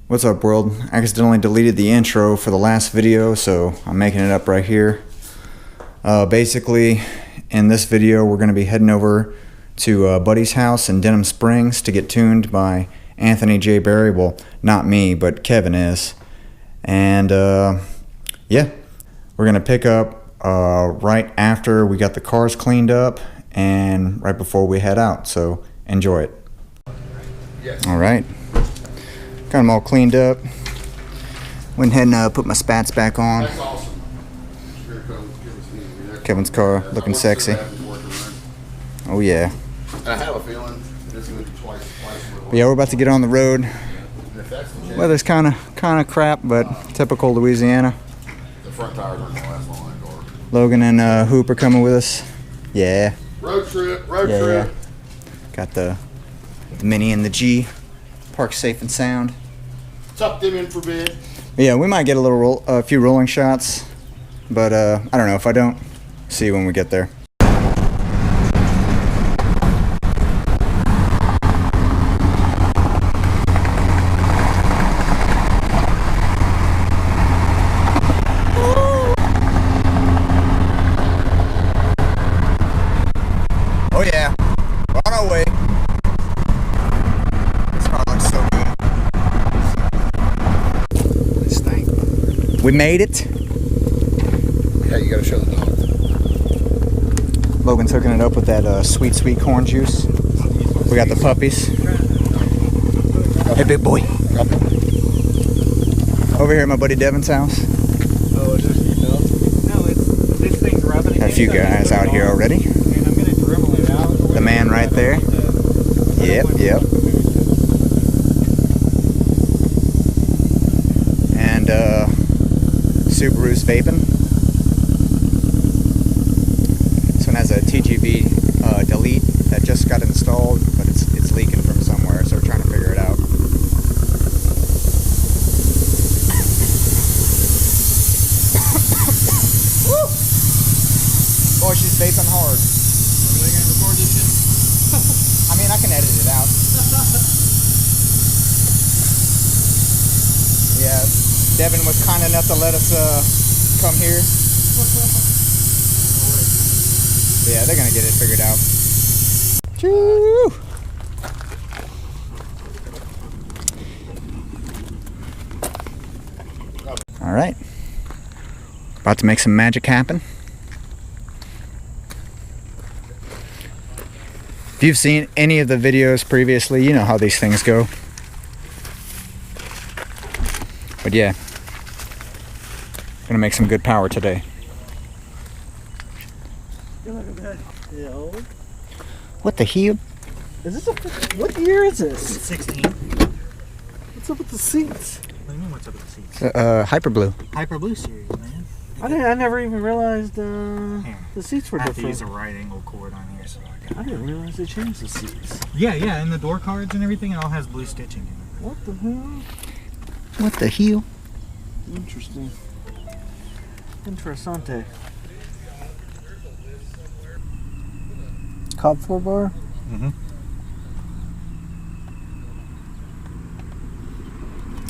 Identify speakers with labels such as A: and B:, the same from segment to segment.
A: What's up, world? I accidentally deleted the intro for the last video, so I'm making it up right here. Basically, in this video, we're going to be heading over to Buddy's house in Denham Springs to get tuned by Anthony J. Berry. Well, not me, but Kevin is. And yeah, we're going to pick up right after we got the cars cleaned up and right before we head out. So enjoy it. Yes. All right. Got them all cleaned up. Went ahead and put my spats back on.
B: That's awesome.
A: Kevin's car looking sexy. Oh yeah.
B: I have a feeling it's going to be twice.
A: But yeah, we're about to get on the road. Weather's kind of crap, but typical Louisiana.
B: The front tires aren't going to last long in car.
A: Logan and Hoop are coming with us. Yeah.
B: Road trip.
A: Got the Mini and the G. Park safe and sound.
B: Tuck them in for bed.
A: Yeah, we might get a few rolling shots, but I don't know. If I don't, see you when we get there. Oh yeah, on our way. We made it.
B: Yeah, you gotta show the dog.
A: Logan's hooking it up with that sweet corn juice. We got the puppies. Hey, big boy. Over here at my buddy Devin's house.
C: Oh, is this no, it's this thing's rubbing.
A: Got a few guys out here already.
C: And I'm gonna dribble it out.
A: The man right there. Yep. And Subaru's vaping. This one has a TGV delete that just got installed, but it's leaking from somewhere, so we're trying to figure it out. Woo! Boy, she's vaping hard.
C: Are we gonna record this shit?
A: I mean, I can edit it out. Yeah. Devin was kind enough to let us come here. Yeah, they're gonna get it figured out. Choo! All right, about to make some magic happen. If you've seen any of the videos previously, you know how these things go. But yeah, gonna make some good power today.
C: Look at that. Yo.
A: What the hell?
C: Is this what year is this?
D: 16.
C: What's up with the seats?
D: What do you mean what's up with the seats?
A: Hyper Blue.
D: Hyper Blue series, man.
C: I never even realized the seats were
D: I have to
C: different.
D: use a right angle cord on here, so
C: I didn't realize they changed the seats.
D: Yeah, and the door cards and everything, it all has blue stitching in it.
C: What the hell?
A: What the hell?
C: Interesting. Interessante. Cobb 4-bar?
D: Mm-hmm.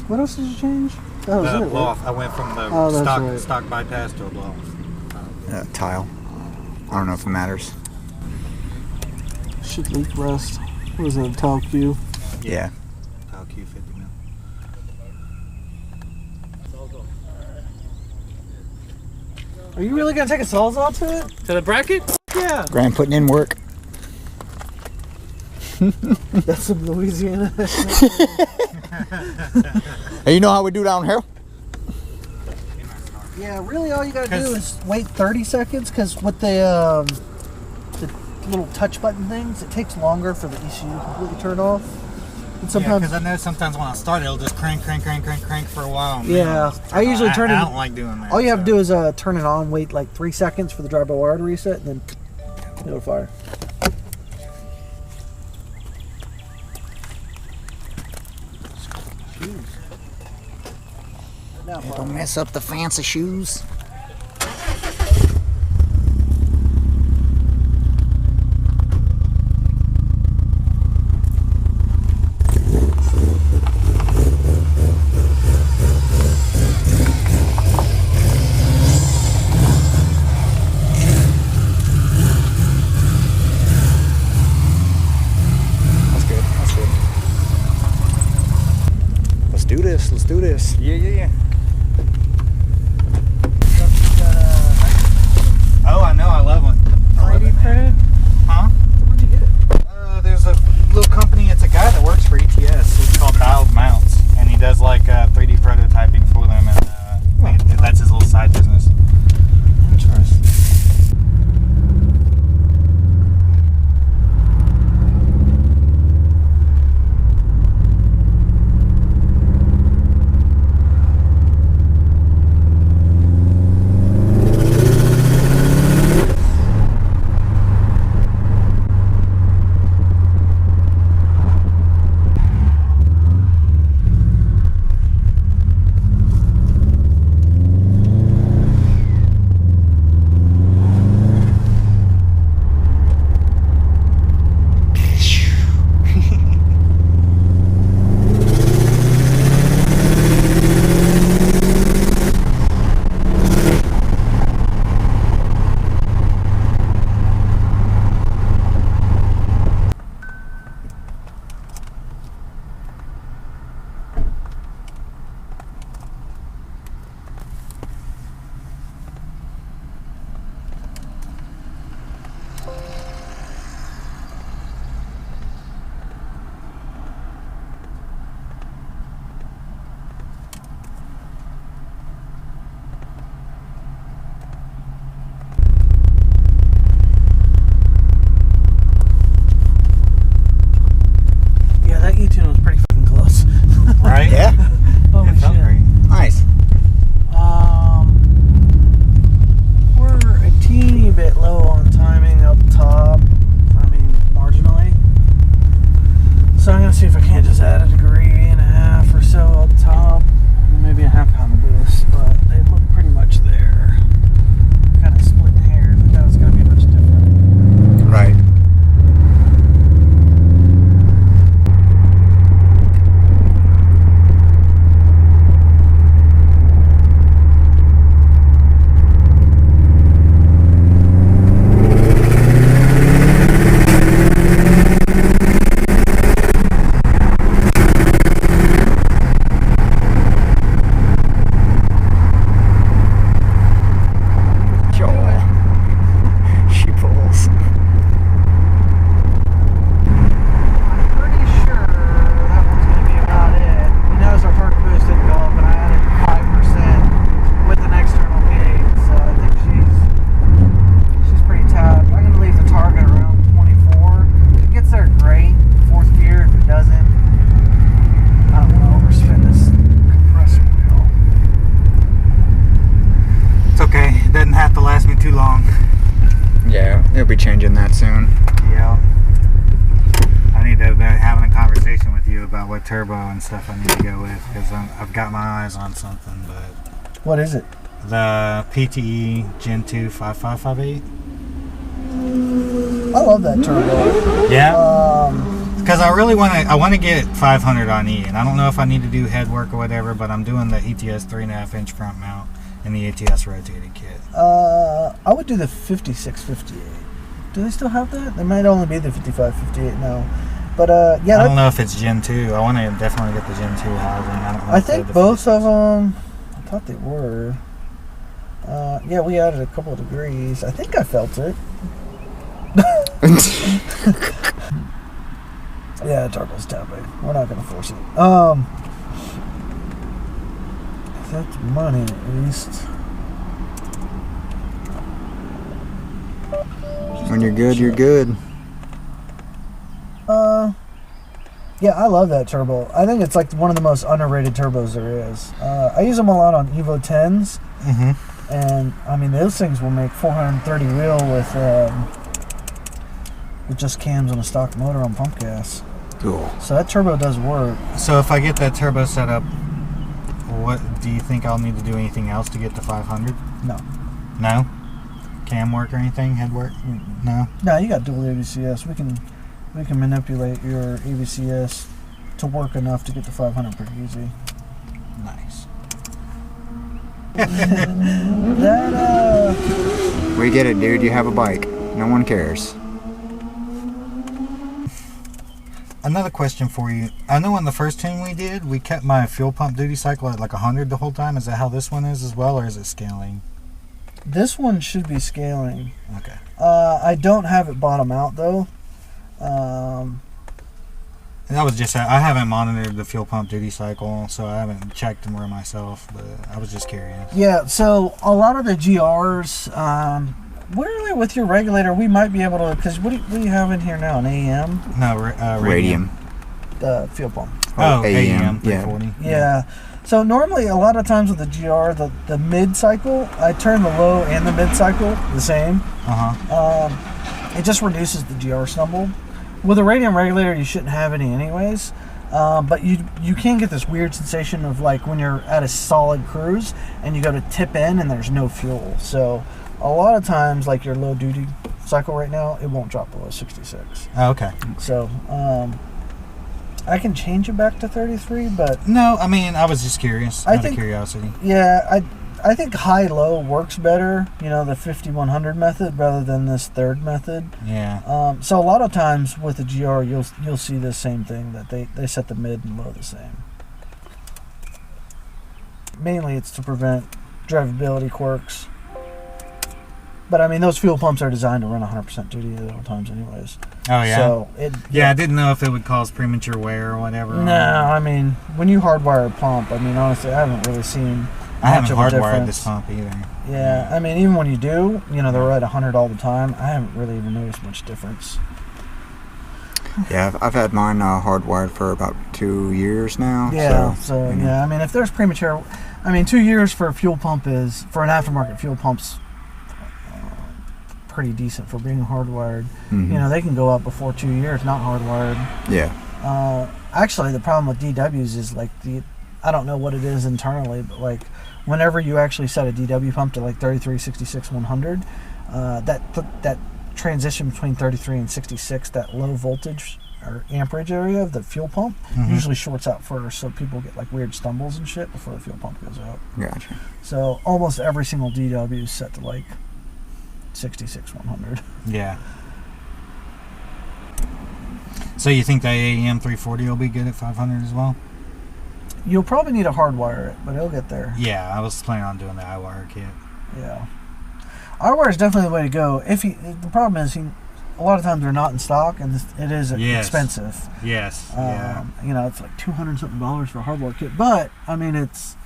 C: What else did you change? That was
D: The
C: it,
D: blow
C: right?
D: off. I went from the
C: Oh, that's right.
D: stock bypass to a blow off.
A: Tile. I don't know if it matters.
C: Shit leak rust. What was that, tall Q?
A: Yeah.
D: Tile Q 50 mil.
C: Are you really gonna take a Sawzall to it?
D: To the bracket?
C: Yeah.
A: Graham putting in work.
C: That's some Louisiana.
A: Hey, you know how we do down here?
C: Yeah, really all you gotta do is wait 30 seconds because with the little touch button things, it takes longer for the ECU to completely turn off. And sometimes,
D: because I know sometimes when I start, it'll just crank for a while.
C: Yeah, I usually turn it.
D: I don't like doing that.
C: All you have to do is turn it on, wait like 3 seconds for the drive-by-wire to reset, and then it'll fire.
A: Don't mess up the fancy shoes. this. Let's do this.
D: Yeah. Oh, I know. I love one.
C: 3D printed?
D: Huh?
C: Where'd you get it?
D: There's a little company. It's a guy that works for ETS. It's called Dialed Mounts, and he does like 3D prototyping for them, and that's his little side business.
C: Interesting.
D: Right?
A: Yeah.
C: Holy
D: It felt
C: shit.
D: great.
A: Nice.
C: We're a teeny bit low on timing up top. I mean, marginally. So I'm gonna see if I can't just add a degree and a half or so up top, and maybe a half pound of boost. But they look pretty much there. Kind of splitting hairs. I thought it was gonna be much different.
A: Right.
D: Too long.
A: Yeah, it'll be changing that soon.
D: Yeah. I need to be having a conversation with you about what turbo and stuff I need to go with, because I've got my eyes on something. But
C: What is it?
D: the PTE Gen 2 5558.
C: I love that turbo.
D: Yeah. Because I really want to get 500 on E, and I don't know if I need to do head work or whatever, but I'm doing the ETS 3.5-inch front mount and the ETS rotated kit.
C: I would do the 5658. Do they still have that? They might only be the 5558 now. But yeah,
D: I don't know if it's Gen 2. I want to definitely get the Gen 2 housing. I don't know.
C: I think both of them. I thought they were. Yeah, we added a couple of degrees. I think I felt it. Yeah, the turbo's tapping. We're not gonna force it. If that's money at least.
A: When you're good, you're good.
C: Yeah, I love that turbo. I think it's like one of the most underrated turbos there is. I use them a lot on Evo 10s.
D: Mm-hmm.
C: And I mean, those things will make 430 wheel with just cams and a stock motor on pump gas.
A: Cool.
C: So that turbo does work.
D: So if I get that turbo set up, what do you think I'll need to do anything else to get to 500?
C: No.
D: No? Cam work or anything? Head work? No?
C: No, you got dual AVCS. We can manipulate your AVCS to work enough to get to 500 pretty easy.
D: Nice.
A: We get it, dude. You have a bike. No one cares.
D: another question for you. I know on the first tune we did, we kept my fuel pump duty cycle at like 100 the whole time. Is that how this one is as well, or is it scaling?
C: This one should be scaling.
D: Okay.
C: I don't have it bottom out though.
D: That was just, I haven't monitored the fuel pump duty cycle, so I haven't checked them myself, but I was just curious.
C: Yeah, so a lot of the GRs, really with your regulator, we might be able to, because what do you have in here now, an AM?
D: No,
A: Radium.
C: The fuel pump.
D: Oh,
A: AM,
D: AM 340.
C: Yeah. So normally a lot of times with the GR, the mid cycle, I turn the low and the mid cycle the same. It just reduces the GR stumble. With a radium regulator, you shouldn't have any anyways, but you can get this weird sensation of like when you're at a solid cruise and you go to tip in and there's no fuel. So a lot of times, like your low duty cycle right now, it won't drop below 66.
D: Oh, okay.
C: So I can change it back to 33, but
D: No, I mean, I was just curious, out of
C: think-
D: curiosity.
C: yeah, I think high-low works better, the 5100 method rather than this third method.
D: Yeah.
C: So a lot of times with the GR, you'll see the same thing, that they set the mid and low the same. Mainly it's to prevent drivability quirks. But I mean, those fuel pumps are designed to run 100% duty at all times anyways.
D: Oh, yeah?
C: So
D: I didn't know if it would cause premature wear or whatever.
C: No, I mean, when you hardwire a pump, I mean, honestly, I haven't really seen
D: I haven't
C: much of a
D: hardwired
C: difference.
D: this pump either.
C: Yeah, I mean, even when you do, they're at 100 all the time. I haven't really even noticed much difference.
A: Yeah, I've had mine hardwired for about 2 years now.
C: Yeah, so I mean, if there's premature, 2 years for a fuel pump for an aftermarket fuel pump's pretty decent for being hardwired.
A: Mhm.
C: They can go up before 2 years not hardwired.
A: Yeah.
C: Actually, the problem with DWs is like I don't know what it is internally, but like whenever you actually set a DW pump to like 33, 66, 100, that transition between 33 and 66, that low voltage or amperage area of the fuel pump usually shorts out first, so people get like weird stumbles and shit before the fuel pump goes out.
A: Gotcha.
C: So almost every single DW is set to like 66, 100.
D: Yeah. So you think that AM 340 will be good at 500 as well?
C: You'll probably need to hardwire it, but it'll get there.
D: Yeah, I was planning on doing the iWire kit.
C: Yeah. iWire is definitely the way to go. The problem is a lot of times they're not in stock, and it is expensive.
D: Yes.
C: It's like $200 something for a hardware kit, but I mean it's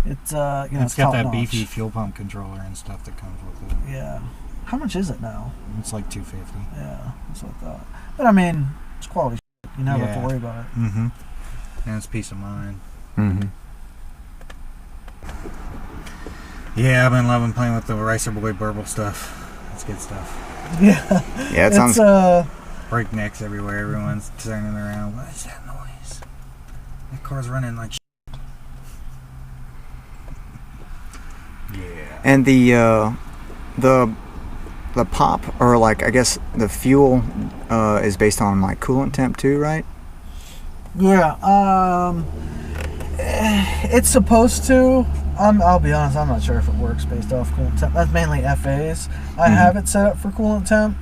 D: it's
C: got
D: got that beefy fuel pump controller and stuff that comes with it.
C: Yeah. How much is it now?
D: It's like $250.
C: Yeah, that's what I thought. But I mean, it's quality shit. You never have to worry about it.
D: Mm-hmm. And it's peace of mind.
A: Mm-hmm.
D: Yeah, I've been loving playing with the Racer Boy Burble stuff. That's good stuff.
C: Yeah.
A: Yeah, it sounds.
D: Breaknecks everywhere. Everyone's turning around. What is that noise? That car's running like shit. Yeah.
A: And the pop, or like I guess the fuel is based on like coolant temp too, right?
C: Yeah. It's supposed to. I'll be honest, I'm not sure if it works based off coolant temp. That's mainly FAs. I have it set up for coolant temp.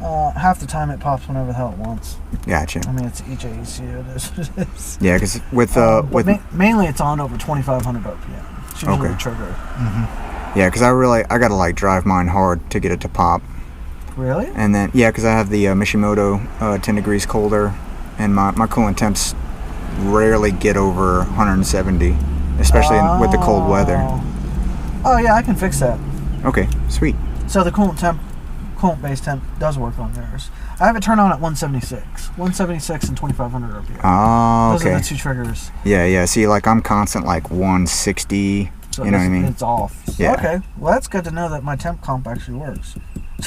C: Half the time it pops whenever the hell it wants.
A: Gotcha.
C: I mean, it's HAEC. It is what it is.
A: Yeah, because with
C: mainly it's on over 2,500 RPM. It's usually the trigger.
A: Yeah, because I gotta like drive mine hard to get it to pop.
C: Really?
A: And then because I have the Mishimoto 10 degrees colder, and my coolant temps rarely get over 170, especially with the cold weather.
C: Oh yeah, I can fix that.
A: Okay, sweet.
C: So the coolant base temp does work on theirs. I have it turned on at 176 and 2,500 RPM.
A: Oh,
C: Those
A: okay.
C: are the two triggers.
A: Yeah. See, like I'm constant like 160.
C: So
A: you know what I mean?
C: It's off.
A: Yeah.
C: Okay. Well, that's good to know that my temp comp actually works.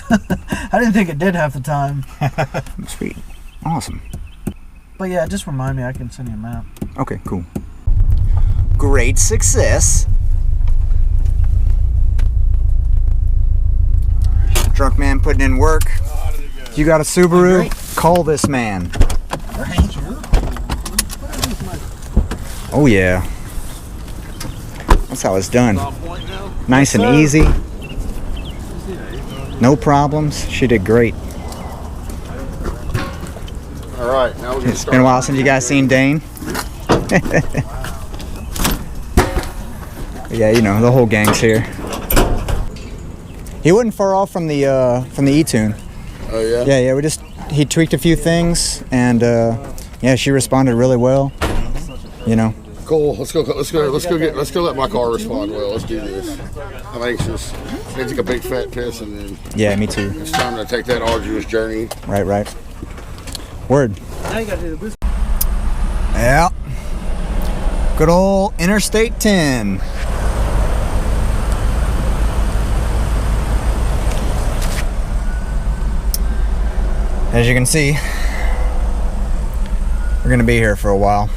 C: I didn't think it did half the time.
A: Sweet. Awesome.
C: But yeah, just remind me. I can send you a map.
A: Okay, cool. Great success. Drunkmann putting in work. You got a Subaru? Call this man. Oh yeah. That's how it's done. Nice and easy. No problems. She did great.
B: All right, now we're gonna
A: It's
B: start.
A: been a while since you guys seen Dane. Yeah, you know, the whole gang's here. He wasn't far off from the E-Tune.
B: Oh yeah.
A: Yeah. He tweaked a few things, and yeah, she responded really well. You know.
B: Cool. Let's go let my car respond well. Let's do this. I'm anxious. It's like a big fat piss, and then
A: Yeah, me too.
B: it's time to take that arduous journey.
A: Right. Word.
C: Now you gotta do the boost.
A: Yeah. Good old Interstate 10. As you can see, we're gonna be here for a while.